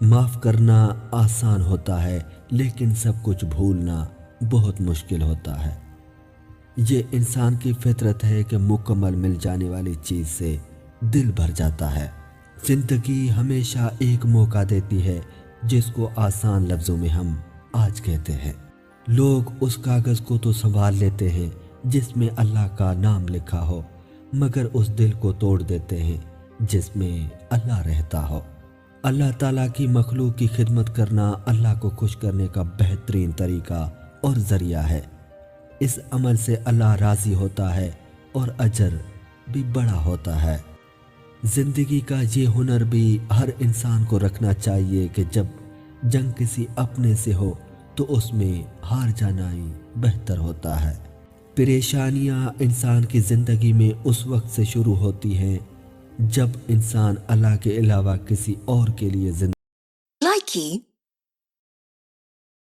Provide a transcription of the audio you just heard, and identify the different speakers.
Speaker 1: معاف کرنا آسان ہوتا ہے لیکن سب کچھ بھولنا بہت مشکل ہوتا ہے۔ یہ انسان کی فطرت ہے کہ مکمل مل جانے والی چیز سے دل بھر جاتا ہے۔ زندگی ہمیشہ ایک موقع دیتی ہے جس کو آسان لفظوں میں ہم آج کہتے ہیں۔ لوگ اس کاغذ کو تو سنبھال لیتے ہیں جس میں اللہ کا نام لکھا ہو، مگر اس دل کو توڑ دیتے ہیں جس میں اللہ رہتا ہو۔ اللہ تعالیٰ کی مخلوق کی خدمت کرنا اللہ کو خوش کرنے کا بہترین طریقہ اور ذریعہ ہے۔ اس عمل سے اللہ راضی ہوتا ہے اور اجر بھی بڑا ہوتا ہے۔ زندگی کا یہ ہنر بھی ہر انسان کو رکھنا چاہیے کہ جب جنگ کسی اپنے سے ہو تو اس میں ہار جانا ہی بہتر ہوتا ہے۔ پریشانیاں انسان کی زندگی میں اس وقت سے شروع ہوتی ہیں جب انسان اللہ کے علاوہ کسی اور کے لیے زندگی